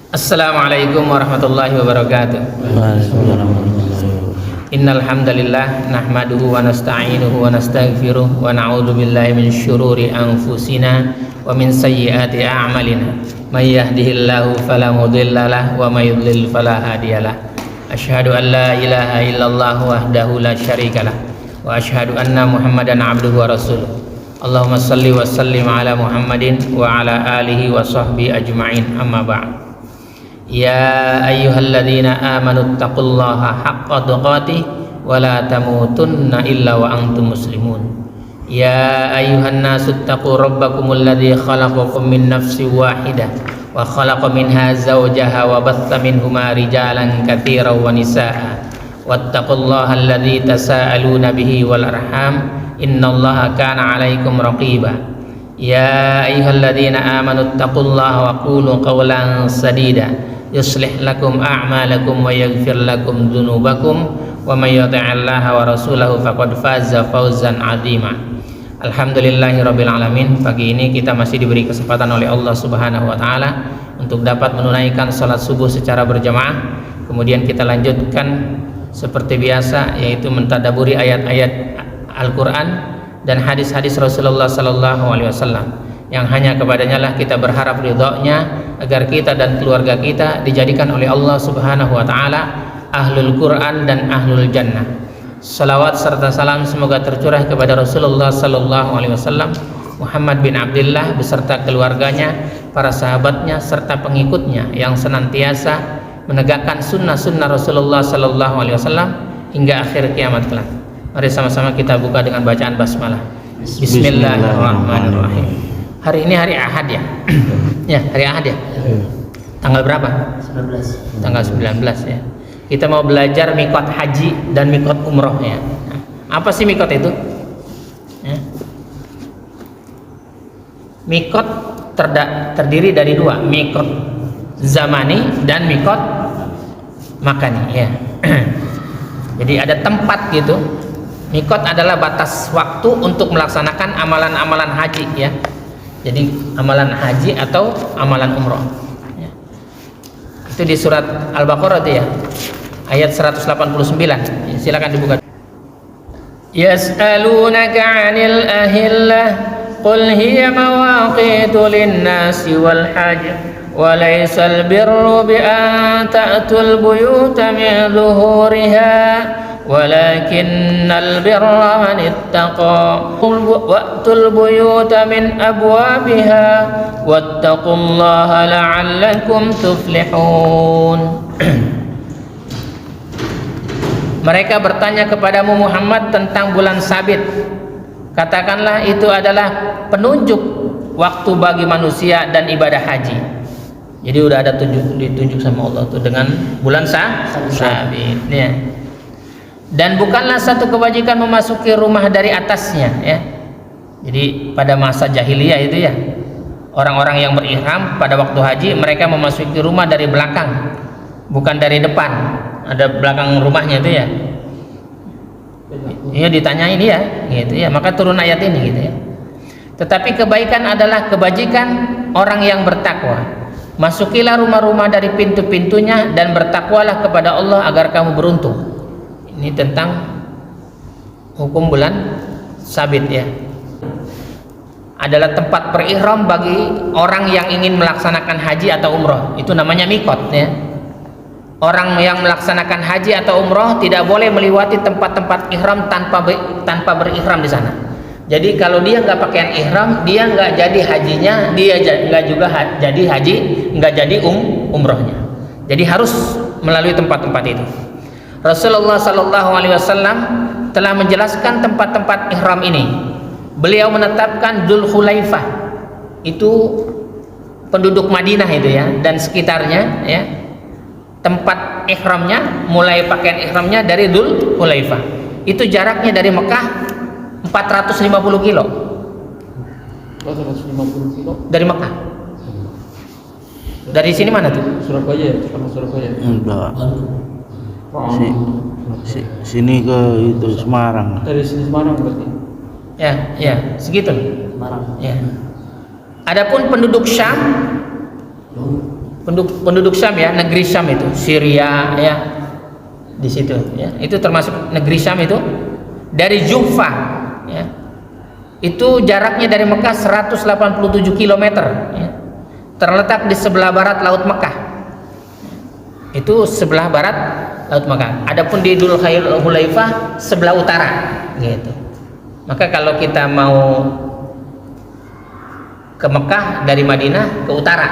Assalamualaikum warahmatullahi wabarakatuh. Innal hamdalillah nahmaduhu wa nasta'inuhu wa nastaghfiruh wa na'udzu billahi min syururi anfusina wa min sayyiati a'malina. May yahdihillahu fala mudhillalah wa may yudlil fala hadiyalah. Asyhadu an la ilaha illallah wahdahu la syarikalah wa asyhadu anna Muhammadan abduhu wa rasuluh. Allahumma shalli wa sallim ala Muhammadin wa ala alihi wa sahbihi ajma'in. Amma ba'd. Ya ayyuhalladzina amanu taqullaha haqqa tuqatih wa la tamutunna illa wa antum muslimun. Ya ayyuhan nasu taqu rabbakumul ladzi khalaqakum min nafsin wahidah wa khalaqa minha zawjaha wa batha minhuma rijalan katsiran wa nisaa'a wattaqullaha alladzi tasaaluna bihi wal arham innallaha kana 'alaikum raqiba. Ya ayyuhalladzina amanu taqullaha wa qulu qawlan sadida yuslih lakum a'malakum wa yaghfir lakum dzunubakum wa may yuti'illaha wa rasulahu faqad faza fawzan 'azima. Alhamdulillahirabbil alamin. Pagi ini kita masih diberi kesempatan oleh Allah Subhanahu wa taala untuk dapat menunaikan salat subuh secara berjamaah. Kemudian kita lanjutkan seperti biasa, yaitu mentadaburi ayat-ayat Al-Qur'an dan hadis-hadis Rasulullah sallallahu alaihi wasallam yang hanya kepadanya lah kita berharap ridhonya, agar kita dan keluarga kita dijadikan oleh Allah Subhanahu wa taala ahlul Quran dan ahlul jannah. Salawat serta salam semoga tercurah kepada Rasulullah sallallahu alaihi wasallam, Muhammad bin Abdullah beserta keluarganya, para sahabatnya serta pengikutnya yang senantiasa menegakkan sunnah-sunnah Rasulullah sallallahu alaihi wasallam hingga akhir kiamat kelak. Mari sama-sama kita buka dengan bacaan basmalah. Bismillahirrahmanirrahim. Hari ini hari Ahad ya? Ya, hari Ahad ya? Tanggal berapa? 19. Tanggal 19 ya. Kita mau belajar mikot haji dan mikot umroh ya. Apa sih mikot itu? Ya. Mikot terdiri dari dua, mikot zamani dan mikot makani ya. Jadi ada tempat gitu. Mikot adalah batas waktu untuk melaksanakan amalan-amalan haji ya. Jadi amalan haji atau amalan umroh ya. Itu di surat Al-Baqarah itu ya, ayat 189 ya, silakan dibuka. Yas'alunaka 'anil ahillah qul hiya mawaqitu lin-nasi wal hajj wa laysal birru bi an ta'tul buyuta min zuhuriha walakinnal birra man ittaqa wa'tul buyuta min abwabiha wattaqullaha la'allakum tuflihun. Mereka bertanya kepadamu Muhammad tentang bulan sabit. Katakanlah itu adalah penunjuk waktu bagi manusia dan ibadah haji. Jadi udah ada ditunjuk sama Allah tuh dengan bulan sabit ya. Dan bukanlah satu kewajiban memasuki rumah dari atasnya ya. Jadi pada masa jahiliyah itu ya, orang-orang yang berihram pada waktu haji mereka memasuki rumah dari belakang, bukan dari depan. Ada belakang rumahnya itu ya. Iya ditanyain dia gitu ya, maka turun ayat ini gitu ya. Tetapi kebaikan adalah kebajikan orang yang bertakwa. Masukilah rumah-rumah dari pintu-pintunya dan bertakwalah kepada Allah agar kamu beruntung. Ini tentang hukum bulan sabit ya. Adalah tempat berihram bagi orang yang ingin melaksanakan haji atau umroh. Itu namanya mikot ya. Orang yang melaksanakan haji atau umroh tidak boleh melewati tempat-tempat ihram tanpa berihram di sana. Jadi kalau dia nggak pakaian ihram, dia nggak jadi hajinya, dia nggak juga jadi haji, nggak jadi umrohnya. Jadi harus melalui tempat-tempat itu. Rasulullah sallallahu alaihi wasallam telah menjelaskan tempat-tempat ihram ini. Beliau menetapkan Dzul Khulaifah itu penduduk Madinah itu ya dan sekitarnya ya. Tempat ihramnya, mulai pakaian ihramnya dari Dzul Khulaifah. Itu jaraknya dari Mekah 450 kilo. 450 kilo dari Mekah. Dari sini mana tuh? Surabaya, sama Surabaya. Enggak. Sini ke itu Semarang. Dari sini Semarang berarti. Ya, segitu. Semarang. Ya. Adapun penduduk Syam penduduk Syam ya, negeri Syam itu, Syria ya, di situ ya, itu termasuk negeri Syam itu. Dari Juhfa ya, itu jaraknya dari Mekah 187 km ya, terletak di sebelah barat Laut Mekah. Itu sebelah barat Laut Mekah. Adapun di Dzul Hulaifah sebelah utara gitu. Maka kalau kita mau ke Mekah dari Madinah ke utara,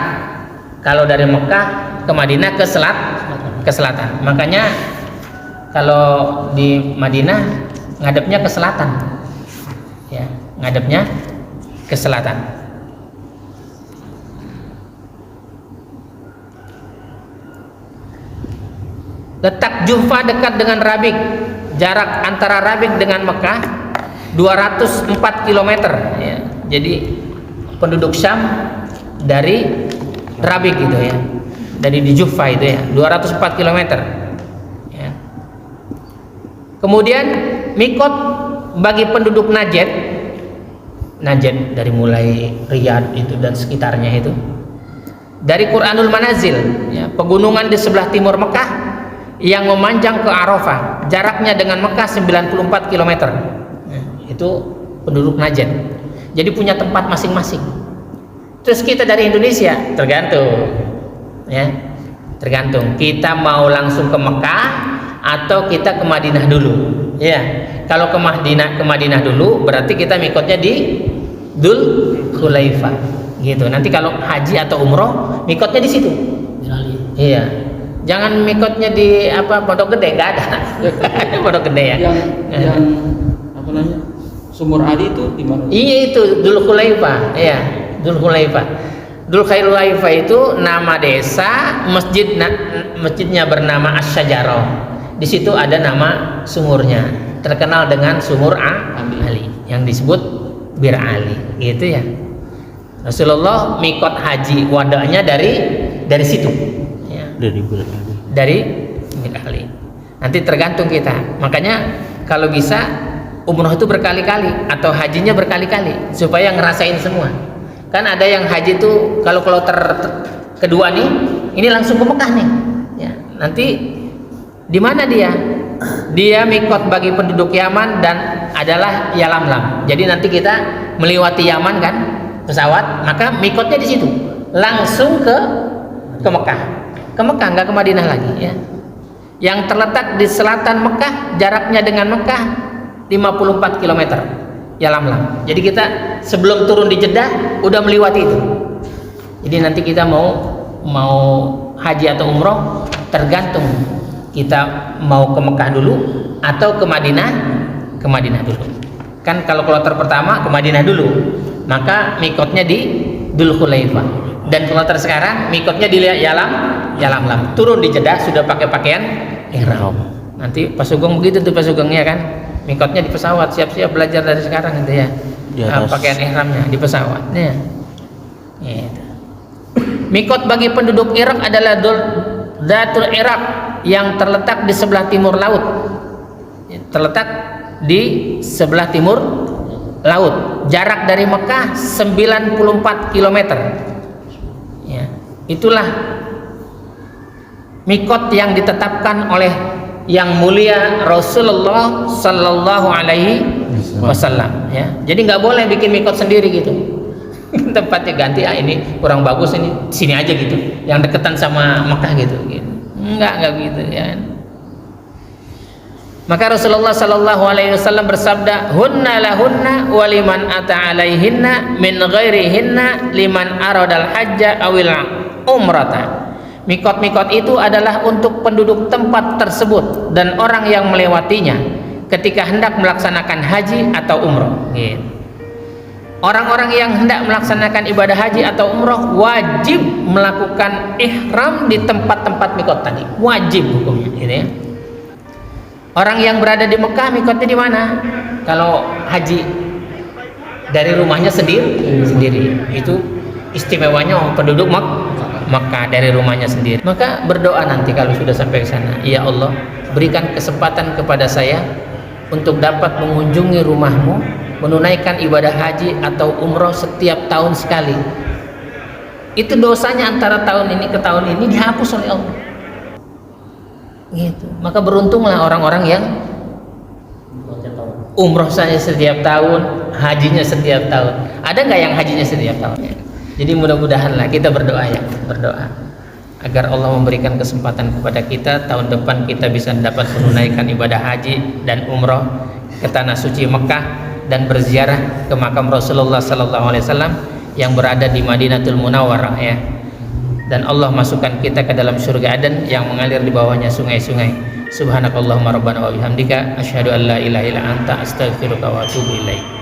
kalau dari Mekah ke Madinah ke selatan. Makanya kalau di Madinah ngadepnya ke selatan ya, ngadepnya ke selatan. Letak Juhfa dekat dengan Rabik. Jarak antara Rabik dengan Mekah 204 km ya. Jadi penduduk Syam dari Rabik gitu ya, dari di Juhfa itu ya, 204 km ya. Kemudian mikot bagi penduduk Najd dari mulai Riyadh itu dan sekitarnya itu, dari Quranul Manazil ya, pegunungan di sebelah timur Mekah yang memanjang ke Arafah, jaraknya dengan Mekah 94 km ya, itu penduduk Najd. Jadi punya tempat masing-masing. Terus kita dari Indonesia tergantung ya, tergantung kita mau langsung ke Mekah atau kita ke Madinah dulu ya. Kalau ke Madinah dulu berarti kita mikotnya di Dzul Hulaifah gitu. Nanti kalau haji atau umroh mikotnya di situ. Iya. Jangan mikotnya di Pondok Gede, nggak ada. Pondok Gede ya. Yang apa namanya? Sumur Ali itu di mana? Iya itu Dzul Hulaifah, ya. Dzul Hulaifah. Dzul Hulaifah itu nama desa, masjidnya bernama Asy-Syajarah. Di situ ada nama sumurnya, terkenal dengan Sumur Ali yang disebut Bir Ali, gitu ya. Rasulullah mikot haji wada'nya dari situ. Ya. Dari Bir Ali. Nanti tergantung kita. Makanya kalau bisa umroh itu berkali-kali atau hajinya berkali-kali supaya ngerasain semua. Kan ada yang haji itu kalau kloter kedua nih, ini langsung ke Mekah nih. Ya, nanti di mana dia? Dia mikot bagi penduduk Yaman dan adalah Yalamlam. Jadi nanti kita melewati Yaman kan pesawat, maka mikotnya di situ. Langsung ke Mekah. Ke Mekah, nggak ke Madinah lagi ya. Yang terletak di selatan Mekah, jaraknya dengan Mekah 54 km. Yalamlam. Jadi kita sebelum turun di Jeddah udah melewati itu. Jadi nanti kita mau haji atau umroh tergantung kita mau ke Mekah dulu atau ke Madinah dulu. Kan kalau kloter pertama ke Madinah dulu, maka mikotnya di Dzul Hulaifah. Dan kloter sekarang mikotnya di Yalamlam. Turun di Jeddah sudah pakai pakaian ihram. Nanti Pak Sugeng begitu tuh Pak Sugengnya kan. Mikotnya di pesawat, siap-siap belajar dari sekarang gitu ya. Pakaian ihramnya di pesawat. Ya. Gitu. Mikot bagi penduduk Irak adalah Dzatul Iraq yang terletak di sebelah timur laut. Terletak di sebelah timur laut. Jarak dari Mekah 94 km. Ya. Itulah mikot yang ditetapkan oleh yang mulia Rasulullah Sallallahu Alaihi Wasallam ya. Jadi nggak boleh bikin mikot sendiri gitu. Tempatnya ganti, ini kurang bagus, ini sini aja gitu. Yang deketan sama Mekah gitu. Enggak gitu ya. Maka Rasulullah Sallallahu Alaihi Wasallam bersabda, hunna lahunna waliman ata alaihinna min ghairihinna liman aradal hajja awil umrata. Mikot-mikot itu adalah untuk penduduk tempat tersebut dan orang yang melewatinya ketika hendak melaksanakan haji atau umroh. Gitu. Orang-orang yang hendak melaksanakan ibadah haji atau umroh wajib melakukan ihram di tempat-tempat mikot tadi. Wajib hukumnya. Gitu ya. Orang yang berada di Mekah mikotnya di mana? Kalau haji dari rumahnya sendiri. Itu istimewanya penduduk Mekah dari rumahnya sendiri. Maka berdoa nanti kalau sudah sampai ke sana, ya Allah, berikan kesempatan kepada saya untuk dapat mengunjungi rumahmu, menunaikan ibadah haji atau umroh setiap tahun sekali. itu dosanya antara tahun ini ke tahun ini dihapus oleh Allah. Gitu. Maka beruntunglah orang-orang yang umroh saja setiap tahun, hajinya setiap tahun. Ada nggak yang hajinya setiap tahun? Jadi mudah-mudahanlah kita berdoa agar Allah memberikan kesempatan kepada kita tahun depan kita bisa dapat menunaikan ibadah haji dan umroh ke tanah suci Mekah dan berziarah ke makam Rasulullah SAW yang berada di Madinatul Munawwarah ya. Dan Allah masukkan kita ke dalam surga Aden yang mengalir di bawahnya sungai-sungai. Subhanakallahumma rabbana wa bihamdika asyhadu an la ilaha illa anta astaghfiruka wa atubu ilaik.